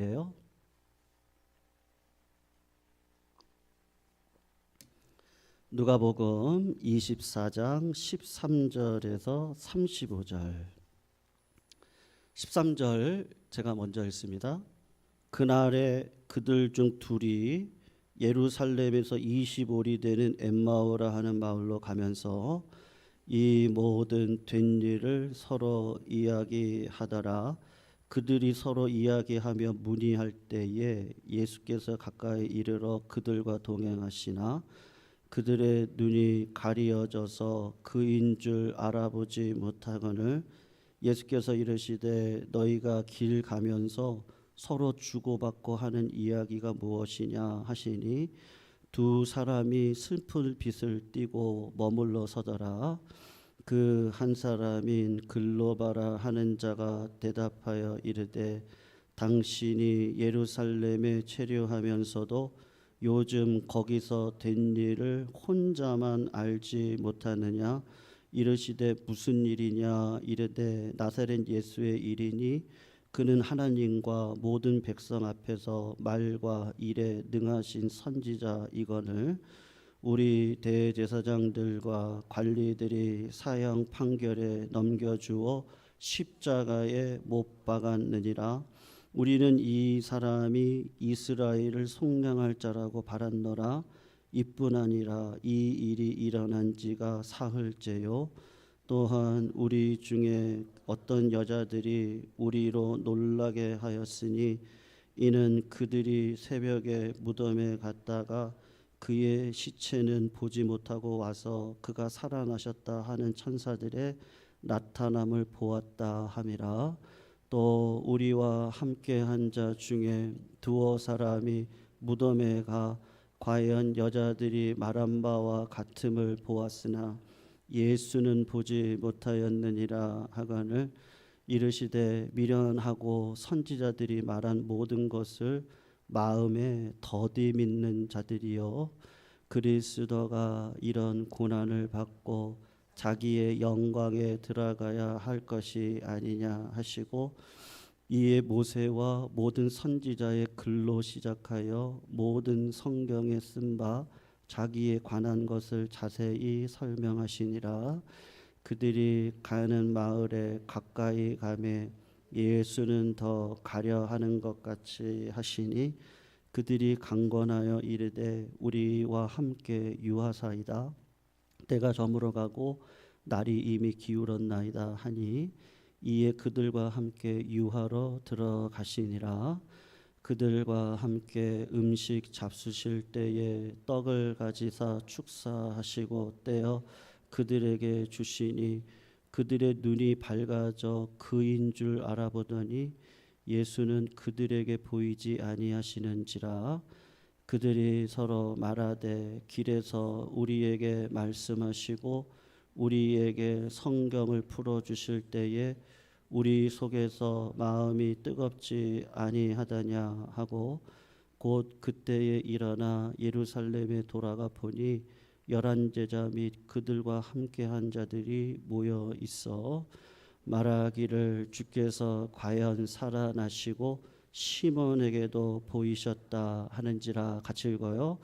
예요. 누가복음 24장 13절에서 35절. 13절 제가 먼저 읽습니다. 그날에 그들 중 둘이 예루살렘에서 25리 되는 엠마오라 하는 마을로 가면서 이 모든 된 일을 서로 이야기하더라. 그들이 서로 이야기하며 문의할 때에 예수께서 가까이 이르러 그들과 동행하시나 그들의 눈이 가리어져서 그인 줄 알아보지 못하거늘 예수께서 이르시되 너희가 길 가면서 서로 주고받고 하는 이야기가 무엇이냐 하시니 두 사람이 슬픈 빛을 띠고 머물러 서더라. 그 한 사람인 글로바라 하는 자가 대답하여 이르되 당신이 예루살렘에 체류하면서도 요즘 거기서 된 일을 혼자만 알지 못하느냐. 이르시되 무슨 일이냐. 이르되 나사렛 예수의 일이니 그는 하나님과 모든 백성 앞에서 말과 일에 능하신 선지자이거늘 우리 대제사장들과 관리들이 사형 판결에 넘겨주어 십자가에 못 박았느니라. 우리는 이 사람이 이스라엘을 속량할 자라고 바랐노라. 이뿐 아니라 이 일이 일어난 지가 사흘째요. 또한 우리 중에 어떤 여자들이 우리로 놀라게 하였으니 이는 그들이 새벽에 무덤에 갔다가 그의 시체는 보지 못하고 와서 그가 살아나셨다 하는 천사들의 나타남을 보았다 함이라. 또 우리와 함께한 자 중에 두어 사람이 무덤에 가 과연 여자들이 말한 바와 같음을 보았으나 예수는 보지 못하였느니라 하거늘 이르시되 미련하고 선지자들이 말한 모든 것을 마음에 더디 믿는 자들이요 그리스도가 이런 고난을 받고 자기의 영광에 들어가야 할 것이 아니냐 하시고 이에 모세와 모든 선지자의 글로 시작하여 모든 성경에 쓴 바 자기에 관한 것을 자세히 설명하시니라. 그들이 가는 마을에 가까이 가매 예수는 더 가려 하는 것 같이 하시니 그들이 강권하여 이르되 우리와 함께 유하사이다. 때가 저물어 가고 날이 이미 기울었나이다 하니 이에 그들과 함께 유하로 들어가시니라. 그들과 함께 음식 잡수실 때에 떡을 가지사 축사하시고 떼어 그들에게 주시니 그들의 눈이 밝아져 그인 줄 알아보더니 예수는 그들에게 보이지 아니하시는지라. 그들이 서로 말하되 길에서 우리에게 말씀하시고 우리에게 성경을 풀어주실 때에 우리 속에서 마음이 뜨겁지 아니하다냐 하고 곧 그때에 일어나 예루살렘에 돌아가 보니 11 제자 및 그들과 함께한 자들이 모여 있어 말하기를 주께서 과연 살아나시고 시몬에게도 보이셨다 하는지라. 같이 읽어요.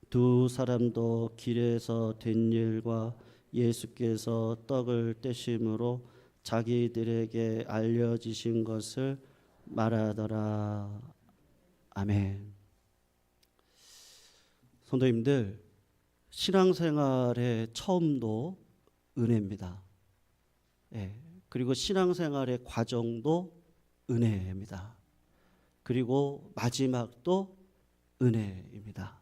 두 사람도 길에서 된 일과 예수께서 떡을 떼심으로 자기들에게 알려지신 것을 말하더라. 아멘. 성도님들, 신앙생활의 처음도 은혜입니다. 그리고 신앙생활의 과정도 은혜입니다. 그리고 마지막도 은혜입니다.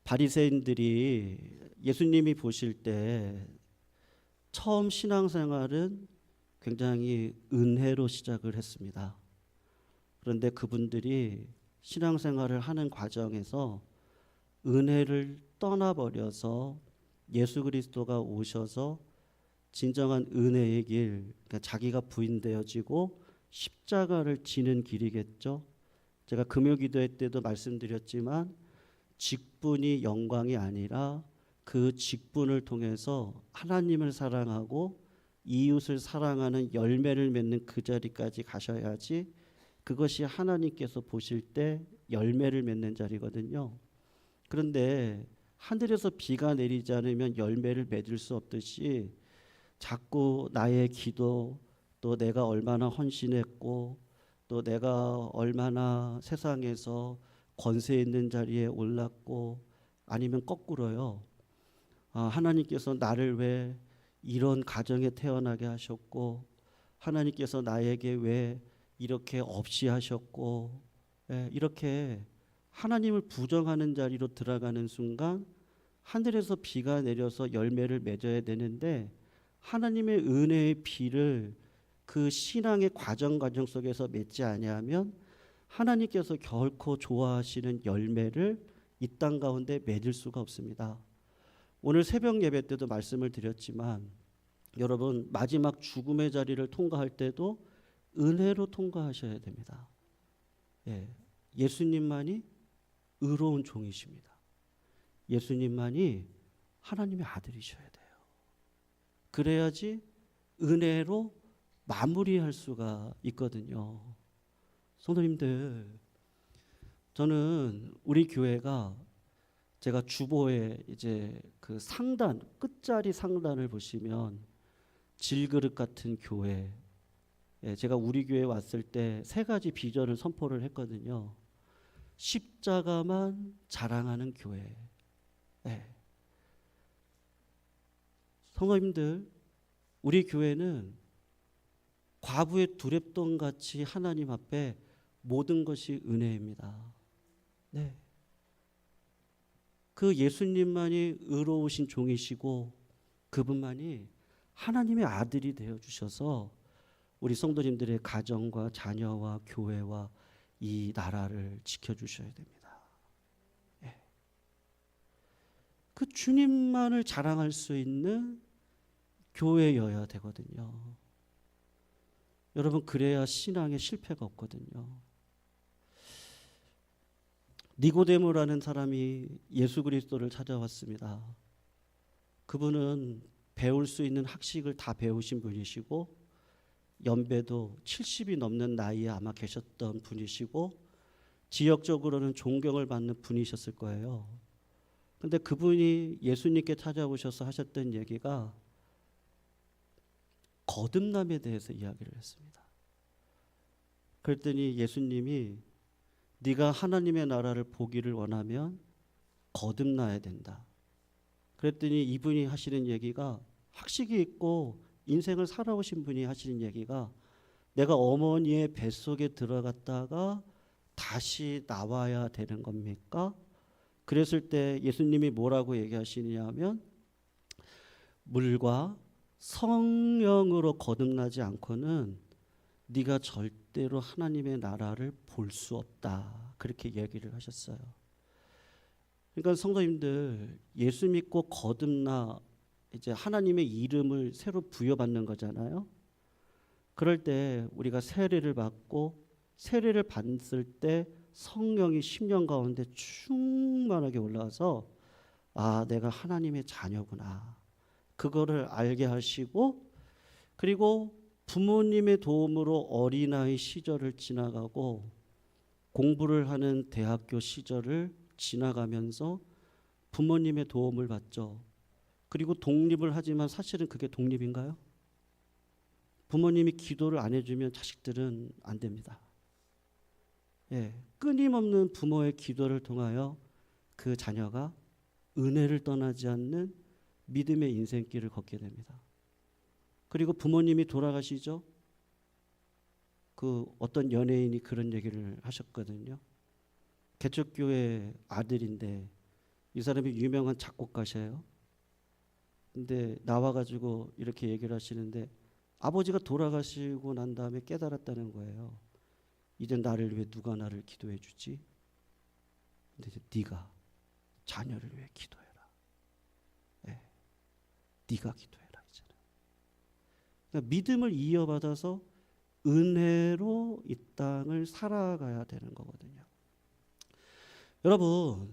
바리새인들이 예수님이 보실 때 처음 신앙생활은 굉장히 은혜로 시작을 했습니다. 그런데 그분들이 신앙생활을 하는 과정에서 은혜를 떠나버려서 예수 그리스도가 오셔서 진정한 은혜의 길, 그러니까 자기가 부인되어지고 십자가를 지는 길이겠죠. 제가 금요기도회 때도 말씀드렸지만 직분이 영광이 아니라 그 직분을 통해서 하나님을 사랑하고 이웃을 사랑하는 열매를 맺는 그 자리까지 가셔야지 그것이 하나님께서 보실 때 열매를 맺는 자리거든요. 그런데 하늘에서 비가 내리지 않으면 열매를 맺을 수 없듯이 자꾸 나의 기도, 또 내가 얼마나 헌신했고, 또 내가 얼마나 세상에서 권세 있는 자리에 올랐고, 아니면 거꾸로요. 하나님께서 나를 왜 이런 가정에 태어나게 하셨고, 하나님께서 나에게 왜 이렇게 없이 하셨고, 이렇게 하나님을 부정하는 자리로 들어가는 순간 하늘에서 비가 내려서 열매를 맺어야 되는데, 하나님의 은혜의 비를 그 신앙의 과정 속에서 맺지 아니하면 하나님께서 결코 좋아하시는 열매를 이 땅 가운데 맺을 수가 없습니다. 오늘 새벽 예배 때도 말씀을 드렸지만, 여러분 마지막 죽음의 자리를 통과할 때도 은혜로 통과하셔야 됩니다. 예수님만이 의로운 종이십니다. 예수님만이 하나님의 아들이셔야 돼요. 그래야지 은혜로 마무리할 수가 있거든요. 성도님들, 저는 우리 교회가, 제가 주보에 이제 그 상단, 끝자리 상단을 보시면 질그릇 같은 교회, 제가 우리 교회 왔을 때 세 가지 비전을 선포를 했거든요. 십자가만 자랑하는 교회. 성도님들, 우리 교회는 과부의 두랩돈 같이 하나님 앞에 모든 것이 은혜입니다. 그 예수님만이 의로우신 종이시고, 그분만이 하나님의 아들이 되어 주셔서 우리 성도님들의 가정과 자녀와 교회와 이 나라를 지켜주셔야 됩니다. 그 주님만을 자랑할 수 있는 교회여야 되거든요. 여러분, 그래야 신앙에 실패가 없거든요. 니고데모라는 사람이 예수 그리스도를 찾아왔습니다. 그분은 배울 수 있는 학식을 다 배우신 분이시고, 연배도 70이 넘는 나이에 아마 계셨던 분이시고, 지역적으로는 존경을 받는 분이셨을 거예요. 근데 그분이 예수님께 찾아오셔서 하셨던 얘기가 거듭남에 대해서 이야기를 했습니다. 그랬더니 예수님이 네가 하나님의 나라를 보기를 원하면 거듭나야 된다. 그랬더니 이분이 하시는 얘기가, 학식이 있고 인생을 살아오신 분이 하시는 얘기가, 내가 어머니의 뱃속에 들어갔다가 다시 나와야 되는 겁니까? 그랬을 때 예수님이 뭐라고 얘기하시냐면, 물과 성령으로 거듭나지 않고는 네가 절대로 하나님의 나라를 볼 수 없다. 그렇게 얘기를 하셨어요. 그러니까 성도님들, 예수 믿고 거듭나 이제 하나님의 이름을 새로 부여받는 거잖아요. 그럴 때 우리가 세례를 받고, 세례를 받을 때 성령이 심령 가운데 충만하게 올라와서, 아, 내가 하나님의 자녀구나, 그거를 알게 하시고, 그리고 부모님의 도움으로 어린아이 시절을 지나가고 공부를 하는 대학교 시절을 지나가면서 부모님의 도움을 받죠. 그리고 독립을 하지만 사실은 그게 독립인가요? 부모님이 기도를 안 해주면 자식들은 안 됩니다. 끊임없는 부모의 기도를 통하여 그 자녀가 은혜를 떠나지 않는 믿음의 인생길을 걷게 됩니다. 그리고 부모님이 돌아가시죠. 그 어떤 연예인이 그런 얘기를 하셨거든요. 개척교회 아들인데 이 사람이 유명한 작곡가셔요. 근데 나와가지고 이렇게 얘기를 하시는데, 아버지가 돌아가시고 난 다음에 깨달았다는 거예요. 이제 나를 위해 누가 나를 기도해 주지? 근데 이제 네가 자녀를 위해 기도해라. 네가 기도해라 이제는. 그러니까 믿음을 이어받아서 은혜로 이 땅을 살아가야 되는 거거든요. 여러분,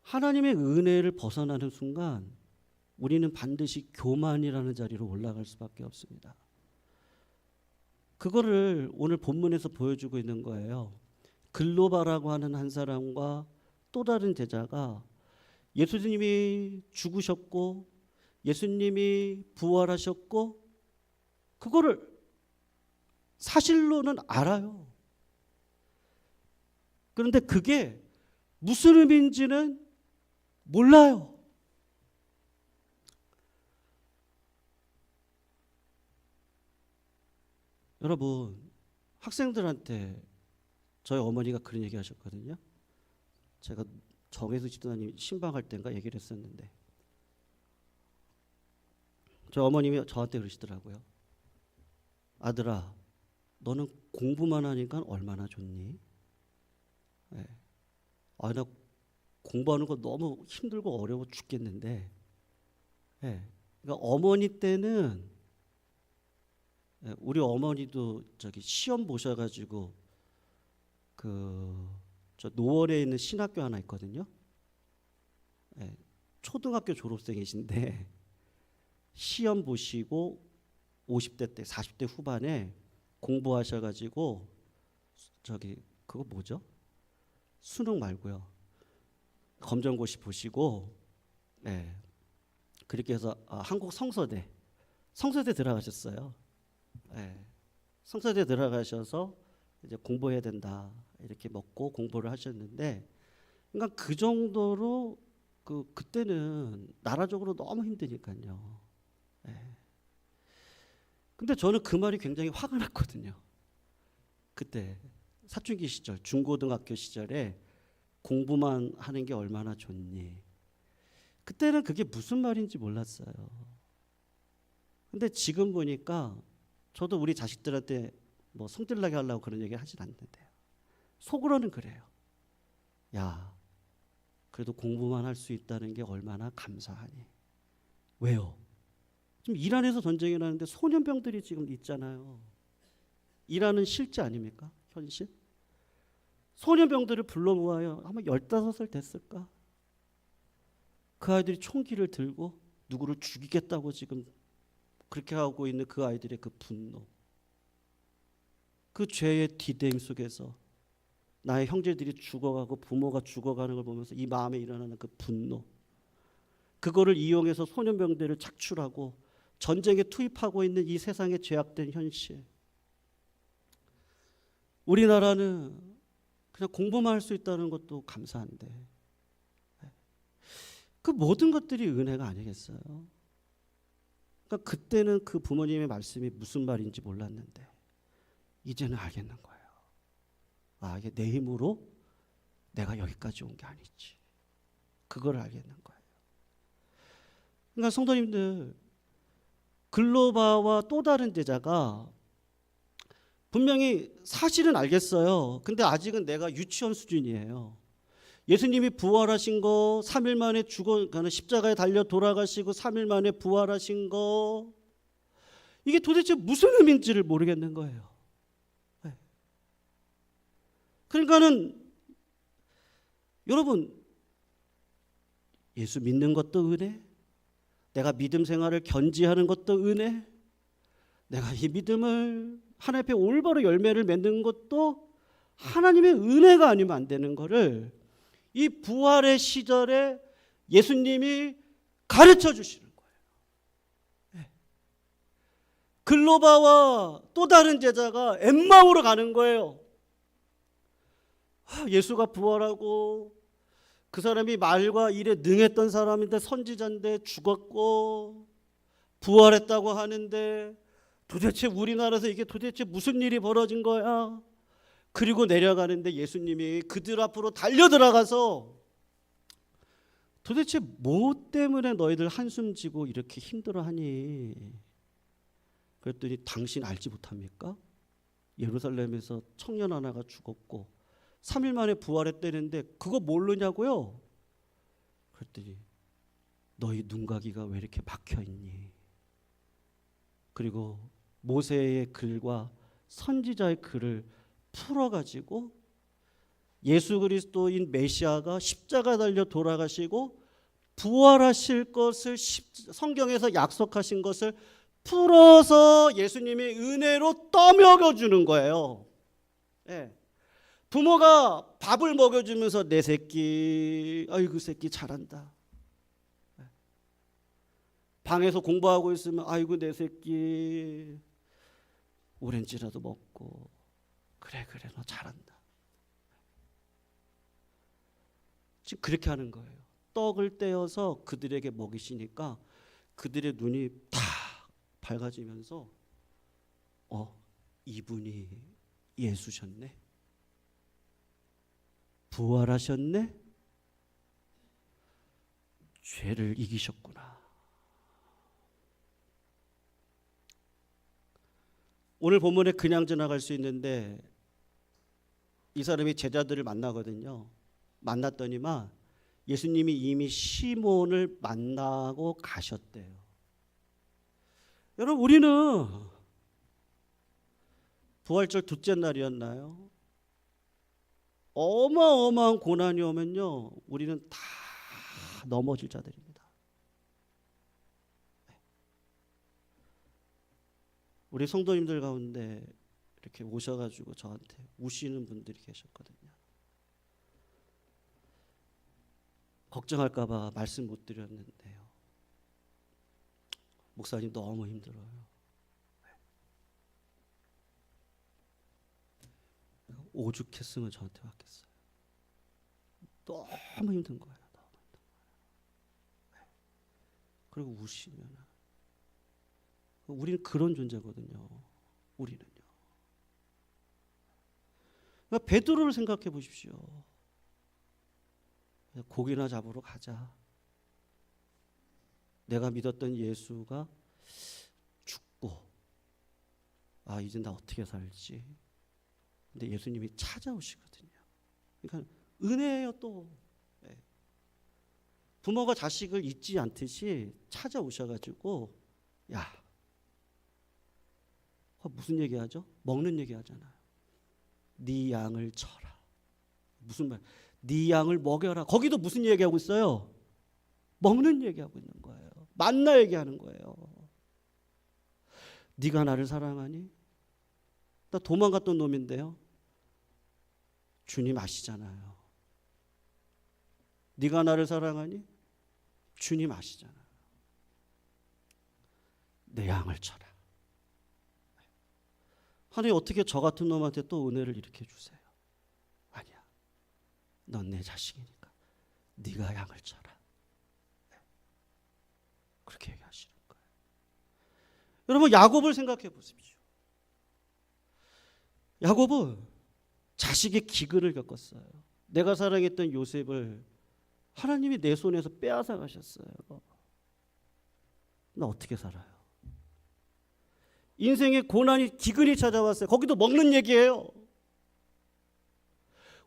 하나님의 은혜를 벗어나는 순간 우리는 반드시 교만이라는 자리로 올라갈 수밖에 없습니다. 그거를 오늘 본문에서 보여주고 있는 거예요. 글로바라고 하는 한 사람과 또 다른 제자가 예수님이 죽으셨고 예수님이 부활하셨고 그거를 사실로는 알아요. 그런데 그게 무슨 의미인지는 몰라요. 여러분, 학생들한테 저희 어머니가 그런 얘기 하셨거든요. 제가 정혜수 지도자님 신방할 때인가 얘기를 했었는데 저희 어머님이 저한테 그러시더라고요. 아들아, 너는 공부만 하니까 얼마나 좋니? 네. 나 공부하는 거 너무 힘들고 어려워 죽겠는데. 네. 그러니까 어머니 때는 우리 어머니도 저기 시험 보셔가지고 저 노원에 있는 신학교 하나 있거든요. 네. 초등학교 졸업생이신데 시험 보시고 50대 때 40대 후반에 공부하셔가지고 저기 그거 뭐죠? 수능 말고요. 검정고시 보시고 네. 그렇게 해서 한국 성서대 들어가셨어요. 네. 성서대 들어가셔서 이제 공부해야 된다 이렇게 먹고 공부를 하셨는데, 그러니까 그 정도로 그때는 나라적으로 너무 힘드니까요. 네. 근데 저는 그 말이 굉장히 화가 났거든요. 그때 사춘기 시절, 중고등학교 시절에 공부만 하는 게 얼마나 좋니? 그때는 그게 무슨 말인지 몰랐어요. 근데 지금 보니까 저도 우리 자식들한테 뭐 성질나게 하려고 그런 얘기 하진 않는데요. 속으로는 그래요. 야, 그래도 공부만 할 수 있다는 게 얼마나 감사하니? 왜요? 지금 이란에서 전쟁이 나는데 소년병들이 지금 있잖아요. 이란은 실제 아닙니까? 현실? 소년병들을 불러 모아요. 아마 15살 됐을까? 그 아이들이 총기를 들고 누구를 죽이겠다고 지금 그렇게 하고 있는 그 아이들의 그 분노, 그 죄의 디딤 속에서 나의 형제들이 죽어가고 부모가 죽어가는 걸 보면서 이 마음에 일어나는 그 분노, 그거를 이용해서 소년병들을 착출하고 전쟁에 투입하고 있는 이 세상의 죄악된 현실. 우리나라는 그냥 공부만 할 수 있다는 것도 감사한데 그 모든 것들이 은혜가 아니겠어요? 그러니까 그때는 그 부모님의 말씀이 무슨 말인지 몰랐는데 이제는 알겠는 거예요. 이게 내 힘으로 내가 여기까지 온 게 아니지. 그걸 알겠는 거예요. 그러니까 성도님들, 글로바와 또 다른 제자가 분명히 사실은 알겠어요. 근데 아직은 내가 유치원 수준이에요. 예수님이 부활하신 거 3일 만에 십자가에 달려 돌아가시고 3일 만에 부활하신 거, 이게 도대체 무슨 의미인지를 모르겠는 거예요. 네. 그러니까는 여러분, 예수 믿는 것도 은혜, 내가 믿음 생활을 견지하는 것도 은혜, 내가 이 믿음을 하나님 앞에 올바로 열매를 맺는 것도 하나님의 은혜가 아니면 안 되는 거를 이 부활의 시절에 예수님이 가르쳐 주시는 거예요. 네. 글로바와 또 다른 제자가 엠마오로 가는 거예요. 예수가 부활하고 그 사람이 말과 일에 능했던 사람인데 선지자인데 죽었고 부활했다고 하는데 도대체 우리나라에서 이게 도대체 무슨 일이 벌어진 거야? 그리고 내려가는데 예수님이 그들 앞으로 달려들어가서 도대체 뭐 때문에 너희들 한숨 지고 이렇게 힘들어하니? 그랬더니 당신 알지 못합니까? 예루살렘에서 청년 하나가 죽었고 3일 만에 부활했다는데 그거 모르냐고요? 그랬더니 너희 눈가기가 왜 이렇게 막혀있니? 그리고 모세의 글과 선지자의 글을 풀어가지고 예수 그리스도인 메시아가 십자가 달려 돌아가시고 부활하실 것을 성경에서 약속하신 것을 풀어서 예수님이 은혜로 떠먹여 주는 거예요. 예. 부모가 밥을 먹여주면서 내 새끼, 아이고 새끼 잘한다. 방에서 공부하고 있으면 아이고 내 새끼 오렌지라도 먹고 그래 너 잘한다. 지금 그렇게 하는 거예요. 떡을 떼어서 그들에게 먹이시니까 그들의 눈이 탁 밝아지면서 이분이 예수셨네. 부활하셨네. 죄를 이기셨구나. 오늘 본문에 그냥 지나갈 수 있는데 이 사람이 제자들을 만나거든요. 만났더니만 예수님이 이미 시몬을 만나고 가셨대요. 여러분, 우리는 부활절 둘째 날이었나요? 어마어마한 고난이 오면요, 우리는 다 넘어질 자들입니다. 우리 성도님들 가운데 이렇게 오셔가지고 저한테 우시는 분들이 계셨거든요. 걱정할까봐 말씀 못 드렸는데요. 목사님 너무 힘들어요. 오죽했으면 저한테 왔겠어요. 너무 힘든 거예요. 너무 힘든 거예요. 그리고 우시면 우리는 그런 존재거든요. 우리는요. 그러니까 베드로를 생각해 보십시오. 고기나 잡으러 가자. 내가 믿었던 예수가 죽고 이제 나 어떻게 살지? 근데 예수님이 찾아오시거든요. 그러니까 은혜예요. 또 부모가 자식을 잊지 않듯이 찾아오셔가지고 무슨 얘기하죠? 먹는 얘기하잖아요. 네 양을 쳐라. 무슨 말? 네 양을 먹여라. 거기도 무슨 얘기하고 있어요? 먹는 얘기하고 있는 거예요. 만나 얘기하는 거예요. 네가 나를 사랑하니? 나 도망갔던 놈인데요. 주님 아시잖아요. 네가 나를 사랑하니? 주님 아시잖아요. 내 양을 쳐라. 하나님 어떻게 저 같은 놈한테 또 은혜를 이렇게 주세요? 아니야. 넌 내 자식이니까 네가 양을 쳐라. 그렇게 얘기하시는 거예요. 여러분, 야곱을 생각해 보십시오. 야곱은 자식의 기근을 겪었어요. 내가 사랑했던 요셉을 하나님이 내 손에서 빼앗아 가셨어요. 나 어떻게 살아요? 인생의 고난이 기근이 찾아왔어요. 거기도 먹는 얘기예요.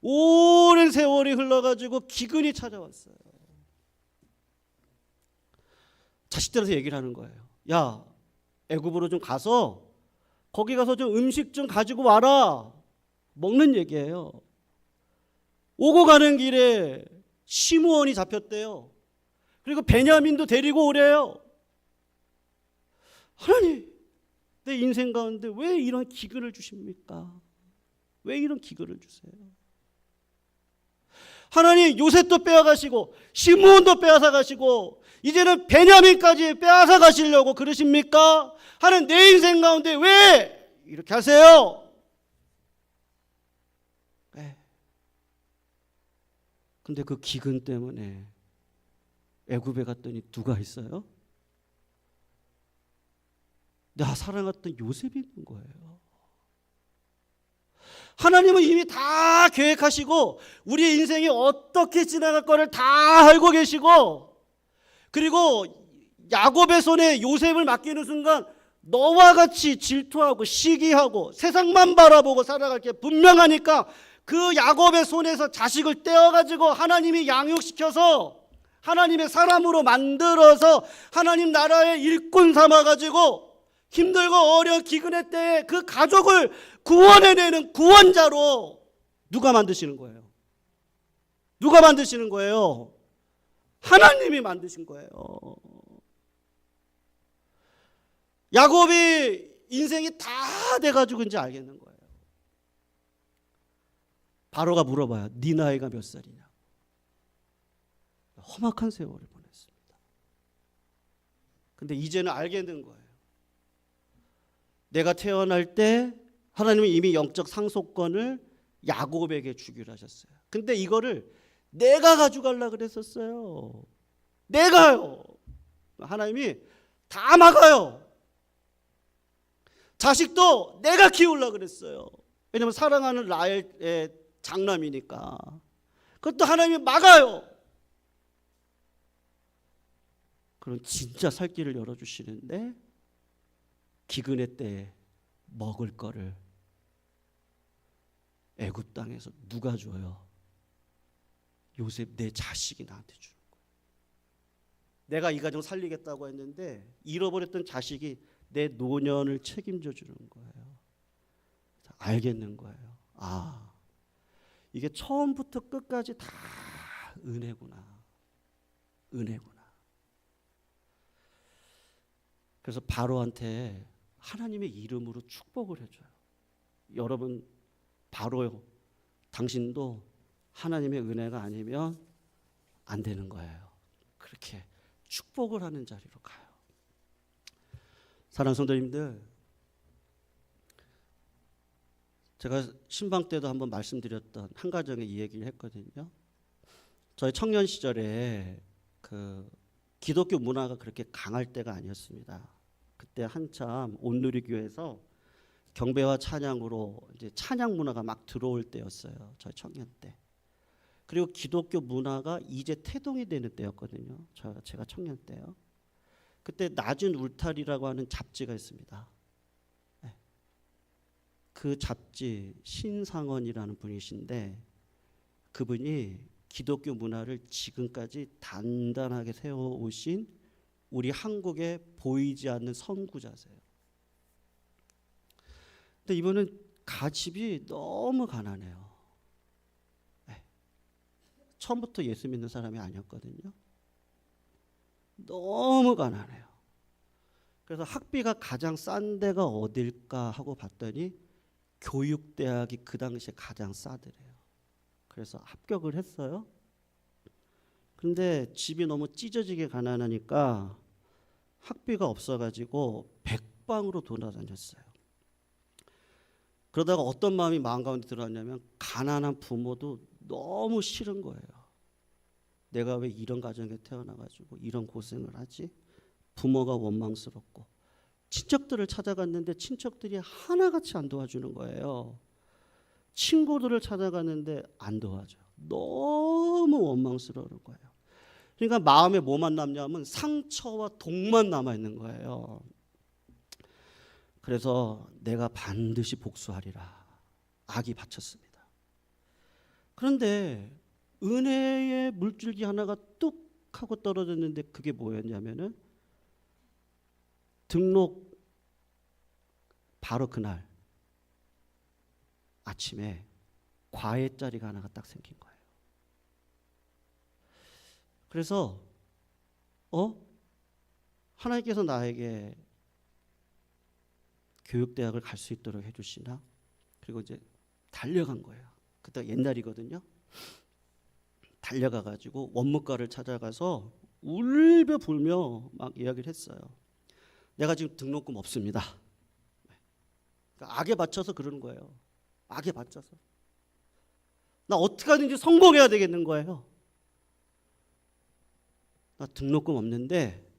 오랜 세월이 흘러가지고 기근이 찾아왔어요. 자식들한테 얘기를 하는 거예요. 야, 애굽으로 좀 가서 거기 가서 좀 음식 좀 가지고 와라. 먹는 얘기예요. 오고 가는 길에 시므온이 잡혔대요. 그리고 베냐민도 데리고 오래요. 하나님, 내 인생 가운데 왜 이런 기근을 주십니까? 왜 이런 기근을 주세요? 하나님, 요셉도 빼앗아가시고 시므온도 빼앗아가시고 이제는 베냐민까지 빼앗아가시려고 그러십니까? 하나님, 내 인생 가운데 왜 이렇게 하세요? 근데 그 기근 때문에 애굽에 갔더니 누가 있어요? 나 사랑했던 요셉이 있는 거예요. 하나님은 이미 다 계획하시고 우리 인생이 어떻게 지나갈 거를 다 알고 계시고, 그리고 야곱의 손에 요셉을 맡기는 순간 너와 같이 질투하고 시기하고 세상만 바라보고 살아갈 게 분명하니까 그 야곱의 손에서 자식을 떼어가지고 하나님이 양육시켜서 하나님의 사람으로 만들어서 하나님 나라의 일꾼 삼아가지고 힘들고 어려운 기근의 때에 그 가족을 구원해내는 구원자로 누가 만드시는 거예요? 누가 만드시는 거예요? 하나님이 만드신 거예요. 야곱이 인생이 다 돼가지고 이제 알겠는 거예요. 바로가 물어봐요. 네 나이가 몇 살이냐? 험악한 세월을 보냈습니다. 근데 이제는 알겠는 거예요. 내가 태어날 때 하나님은 이미 영적 상속권을 야곱에게 주기로 하셨어요. 근데 이거를 내가 가져가려고 그랬었어요. 내가요. 하나님이 다 막아요. 자식도 내가 키우려고 그랬어요. 왜냐하면 사랑하는 라헬의 장남이니까. 그것도 하나님이 막아요. 그럼 진짜 살 길을 열어주시는데 기근의 때에 먹을 거를 애굽 땅에서 누가 줘요? 요셉 내 자식이 나한테 주는 거예요. 내가 이 가정 살리겠다고 했는데 잃어버렸던 자식이 내 노년을 책임져 주는 거예요. 알겠는 거예요. 아, 이게 처음부터 끝까지 다 은혜구나. 은혜구나. 그래서 바로한테 하나님의 이름으로 축복을 해줘요. 여러분 바로요. 당신도 하나님의 은혜가 아니면 안 되는 거예요. 그렇게 축복을 하는 자리로 가요. 사랑하는 성도님들, 제가 신방 때도 한번 말씀드렸던 한 가정의 이 얘기를 했거든요. 저희 청년 시절에 그 기독교 문화가 그렇게 강할 때가 아니었습니다. 그때 한참 온누리교회에서 경배와 찬양으로 이제 찬양 문화가 막 들어올 때였어요. 저희 청년 때. 그리고 기독교 문화가 이제 태동이 되는 때였거든요. 제가 청년 때요. 그때 낮은 울타리라고 하는 잡지가 있습니다. 네. 그 잡지 신상원이라는 분이신데 그분이 기독교 문화를 지금까지 단단하게 세워오신 우리 한국에 보이지 않는 선구자세요. 근데 이분은 가집이 너무 가난해요. 네. 처음부터 예수 믿는 사람이 아니었거든요. 너무 가난해요. 그래서 학비가 가장 싼 데가 어딜까 하고 봤더니 교육대학이 그 당시에 가장 싸더래요. 그래서 합격을 했어요. 근데 집이 너무 찢어지게 가난하니까 학비가 없어가지고 백방으로 돌아다녔어요. 그러다가 어떤 마음이 마음 가운데 들어왔냐면 가난한 부모도 너무 싫은 거예요. 내가 왜 이런 가정에 태어나가지고 이런 고생을 하지? 부모가 원망스럽고 친척들을 찾아갔는데 친척들이 하나같이 안 도와주는 거예요. 친구들을 찾아갔는데 안 도와줘요. 너무 원망스러운 거예요. 그러니까 마음에 뭐만 남냐면 상처와 독만 남아있는 거예요. 그래서 내가 반드시 복수하리라 악이 바쳤습니다. 그런데 은혜의 물줄기 하나가 뚝 하고 떨어졌는데 그게 뭐였냐면은 등록 바로 그날 아침에 과외 자리가 하나가 딱 생긴 거예요. 그래서 하나님께서 나에게 교육대학을 갈 수 있도록 해주시나? 그리고 이제 달려간 거예요. 그때 옛날이거든요. 달려가가지고 원무과를 찾아가서 울며 불며 막 이야기를 했어요. 내가 지금 등록금 없습니다. 그러니까 악에 받쳐서 그러는 거예요. 악에 받쳐서. 나 어떻게 하든지 성공해야 되겠는 거예요. 나 등록금 없는데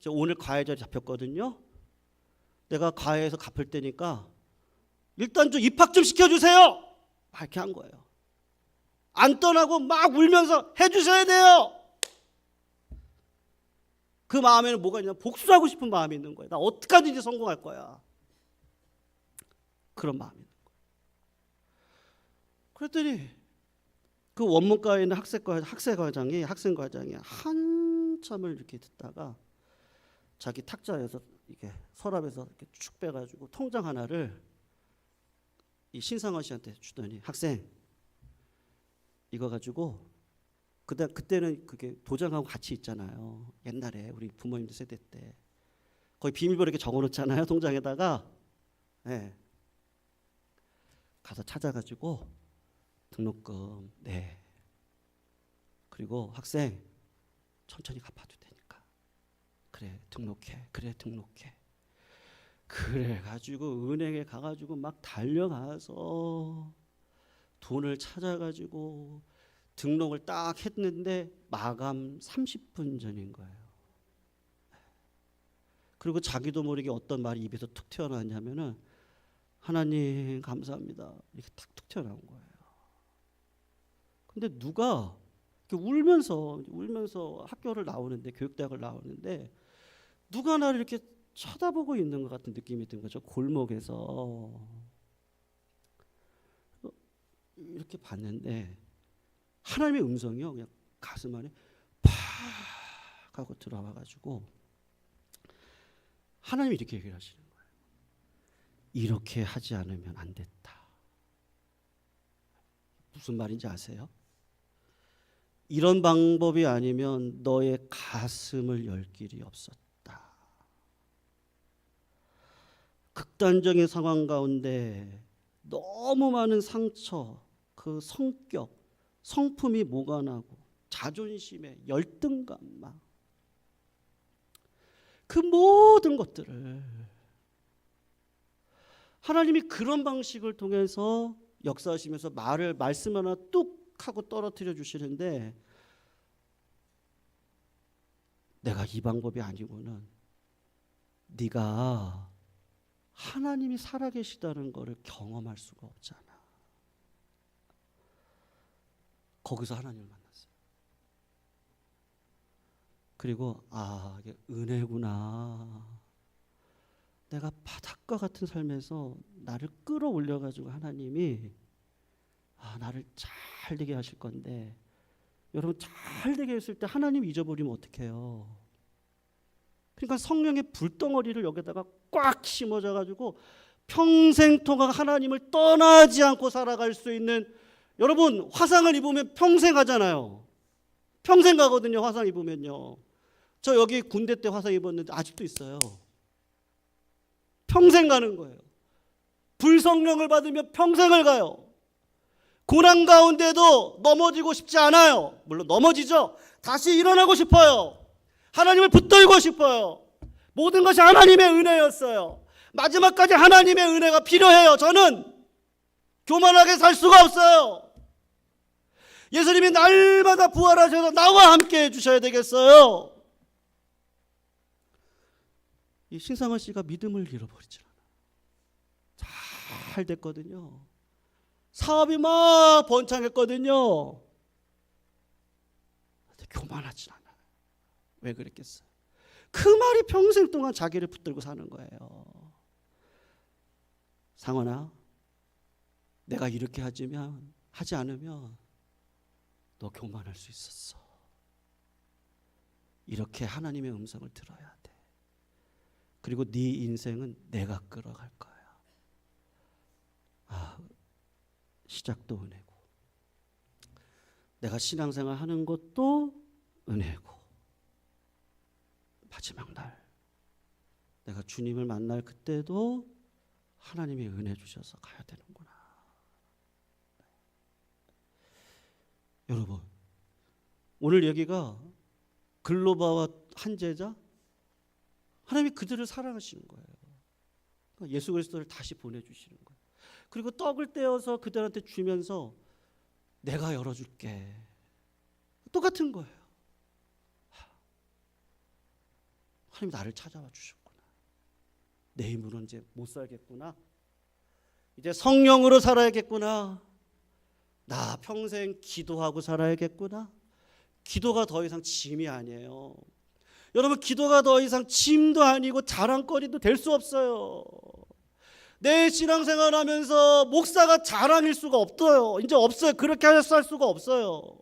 오늘 과외 자리 잡혔거든요. 내가 과외에서 갚을 테니까 일단 좀 입학 좀 시켜주세요. 이렇게 한 거예요. 안 떠나고 막 울면서 해주셔야 돼요. 그 마음에는 뭐가 있냐? 복수하고 싶은 마음이 있는 거예요. 나 어떻게 하든지 성공할 거야. 그런 마음이 있는 거예요. 그랬더니 그 원문과에 있는 학생과장이 한참을 이렇게 듣다가 자기 탁자에서 이렇게 서랍에서 이렇게 쭉 빼가지고 통장 하나를 이 신상원 씨한테 주더니 학생 이거 가지고 그때는 그게 도장하고 같이 있잖아요. 옛날에 우리 부모님들 세대 때 거기 비밀번호 이렇게 적어놓잖아요, 통장에다가. 네. 가서 찾아가지고 등록금, 네. 그리고 학생 천천히 갚아도 되니까. 그래 등록해. 그래 등록해. 그래가지고 은행에 가가지고 막 달려가서 돈을 찾아가지고 등록을 딱 했는데 마감 30분 전인 거예요. 그리고 자기도 모르게 어떤 말이 입에서 툭 튀어나왔냐면은 하나님 감사합니다 이렇게 탁툭 튀어나온 거예요. 근데 누가 울면서 학교를 나오는데, 교육대학을 나오는데 누가 나를 이렇게 쳐다보고 있는 것 같은 느낌이 든 거죠. 골목에서 이렇게 봤는데 하나님의 음성이요, 그냥 가슴 안에 팍 하고 들어와가지고 하나님이 이렇게 얘기를 하시는 거예요. 이렇게 하지 않으면 안 됐다. 무슨 말인지 아세요? 이런 방법이 아니면 너의 가슴을 열 길이 없었다. 극단적인 상황 가운데 너무 많은 상처, 그 성격, 성품이 모관하고 자존심에 열등감, 막 그 모든 것들을 하나님이 그런 방식을 통해서 역사하시면서 말씀 하나 뚝 하고 떨어뜨려 주시는데, 내가 이 방법이 아니고는 네가 하나님이 살아계시다는 것을 경험할 수가 없잖아. 거기서 하나님을 만났어요. 그리고 이게 은혜구나. 내가 바닥과 같은 삶에서 나를 끌어올려가지고 하나님이 나를 잘 되게 하실 건데, 여러분 잘 되게 했을 때 하나님 잊어버리면 어떡해요? 그러니까 성령의 불덩어리를 여기다가 꽉 심어져가지고 평생 동안 하나님을 떠나지 않고 살아갈 수 있는, 여러분 화상을 입으면 평생 가잖아요. 평생 가거든요. 화상 입으면요. 저 여기 군대 때 화상 입었는데 아직도 있어요. 평생 가는 거예요. 불성령을 받으면 평생을 가요. 고난 가운데도 넘어지고 싶지 않아요. 물론 넘어지죠. 다시 일어나고 싶어요. 하나님을 붙들고 싶어요. 모든 것이 하나님의 은혜였어요. 마지막까지 하나님의 은혜가 필요해요. 저는 교만하게 살 수가 없어요. 예수님이 날마다 부활하셔서 나와 함께 해주셔야 되겠어요. 이 신상원 씨가 믿음을 잃어버리지 않아요. 잘 됐거든요. 사업이 막 번창했거든요. 교만하진 않아요. 왜 그랬겠어요? 그 말이 평생 동안 자기를 붙들고 사는 거예요. 상원아, 내가 이렇게 하지 않으면 너 교만할 수 있었어. 이렇게 하나님의 음성을 들어야 돼. 그리고 네 인생은 내가 끌어갈 거야. 시작도 은혜고, 내가 신앙생활 하는 것도 은혜고, 마지막 날 내가 주님을 만날 그때도 하나님이 은혜 주셔서 가야 되는구나. 여러분, 오늘 여기가 글로바와 한제자, 하나님이 그들을 사랑하시는 거예요. 그러니까 예수 그리스도를 다시 보내주시는 거예요. 그리고 떡을 떼어서 그들한테 주면서 내가 열어줄게. 똑같은 거예요. 하나님 나를 찾아와 주셨구나. 내 힘으로 이제 못 살겠구나. 이제 성령으로 살아야겠구나. 나 평생 기도하고 살아야겠구나. 기도가 더 이상 짐이 아니에요. 여러분, 기도가 더 이상 짐도 아니고 자랑거리도 될 수 없어요. 내 신앙생활 하면서 목사가 자랑일 수가 없어요. 이제 없어요. 그렇게 할 수가 없어요.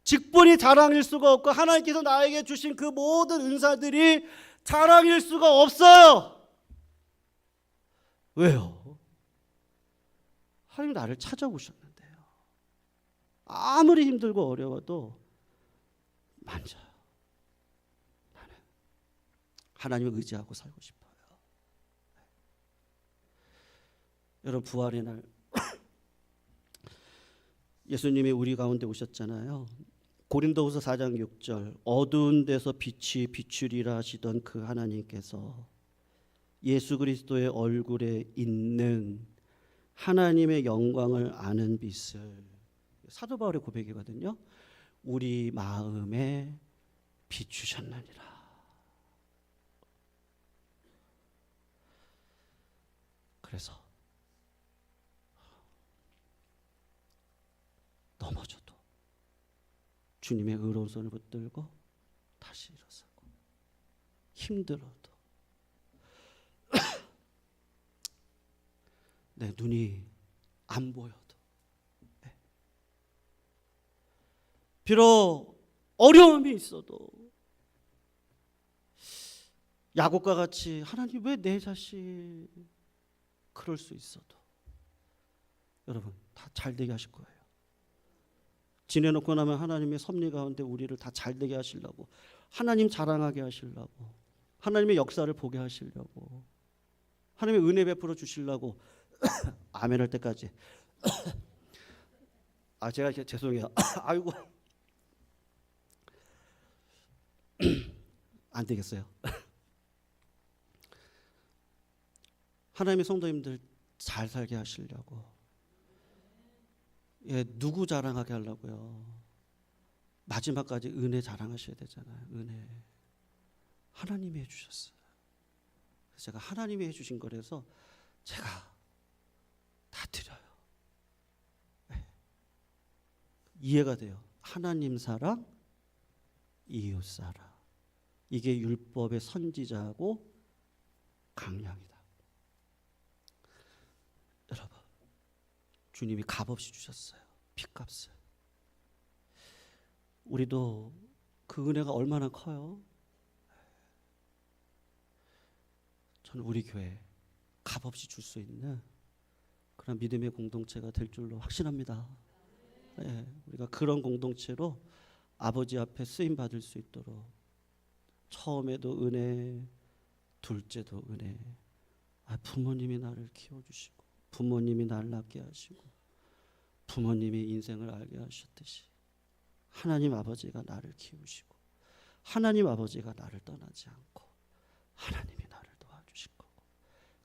직분이 자랑일 수가 없고 하나님께서 나에게 주신 그 모든 은사들이 자랑일 수가 없어요. 왜요? 하나님 나를 찾아오셨는데요. 아무리 힘들고 어려워도 만져요. 나는 하나님을 의지하고 살고 싶어요. 여러분, 부활의 날 예수님이 우리 가운데 오셨잖아요. 고린도후서 4장 6절, 어두운 데서 빛이 비추리라 하시던 그 하나님께서 예수 그리스도의 얼굴에 있는 하나님의 영광을 아는 빛을, 사도 바울의 고백이거든요. 우리 마음에 비추셨느니라. 그래서 넘어져도 주님의 의로운 손을 붙들고 다시 일어서고, 힘들어도 내 눈이 안 보여도, 비록 어려움이 있어도, 야곱과 같이 하나님 왜 내 자식 그럴 수 있어도 여러분 다 잘되게 하실 거예요. 지내놓고 나면 하나님의 섭리 가운데 우리를 다 잘되게 하시려고, 하나님 자랑하게 하시려고, 하나님의 역사를 보게 하시려고, 하나님의 은혜 베풀어 주시려고 아멘 할 때까지 제가 죄송해요. 아이고 안 되겠어요. 하나님의 성도님들 잘 살게 하시려고, 누구 자랑하게 하려고요? 마지막까지 은혜 자랑하셔야 되잖아요. 은혜 하나님이 해주셨어요. 그래서 제가 하나님이 해주신 거라서 제가 다 드려요. 이해가 돼요. 하나님 사랑, 이웃 사랑, 이게 율법의 선지자하고 강량이다. 여러분, 주님이 값없이 주셨어요. 핏값을. 우리도 그 은혜가 얼마나 커요? 저는 우리 교회 값없이 줄 수 있는 그런 믿음의 공동체가 될 줄로 확신합니다. 우리가 그런 공동체로 아버지 앞에 쓰임 받을 수 있도록, 처음에도 은혜, 둘째도 은혜. 부모님이 나를 키워주시고, 부모님이 나를 낳게 하시고, 부모님이 인생을 알게 하셨듯이 하나님 아버지가 나를 키우시고, 하나님 아버지가 나를 떠나지 않고 하나님이 나를 도와주실 거고,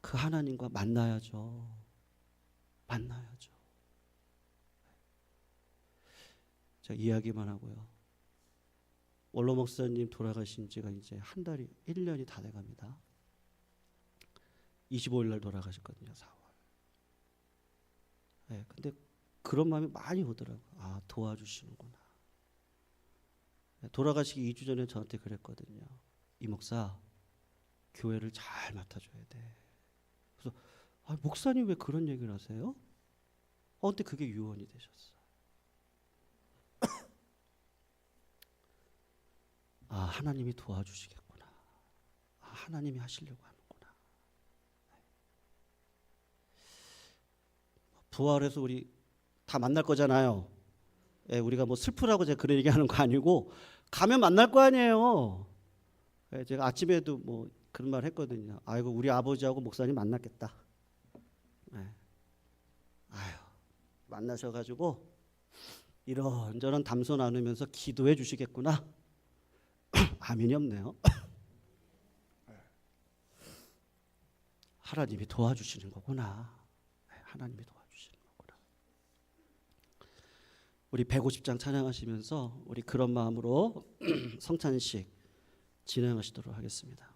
그 하나님과 만나야죠. 만나야죠. 제가 이야기만 하고요. 원로 목사님 돌아가신 지가 이제 한 달이 1년이 다 돼갑니다. 25일 날 돌아가셨거든요. 4월. 근데 그런 마음이 많이 오더라고요. 도와주시는구나. 돌아가시기 2주 전에 저한테 그랬거든요. 이 목사, 교회를 잘 맡아줘야 돼. 그래서 목사님 왜 그런 얘기를 하세요? 근데 그게 유언이 되셨어요. 하나님이 도와주시겠구나. 하나님이 하시려고 하는구나. 부활해서 우리 다 만날 거잖아요. 우리가 뭐 슬프라고 제가 그런 얘기하는 거 아니고, 가면 만날 거 아니에요. 제가 아침에도 뭐 그런 말 했거든요. 아이고, 우리 아버지하고 목사님 만났겠다. 만나셔가지고 이런저런 담소 나누면서 기도해 주시겠구나. 아멘이 없네요. 하나님이 도와주시는 거구나. 하나님이 도와주시는 거구나. 우리 150장 찬양하시면서 우리 그런 마음으로 성찬식 진행하시도록 하겠습니다.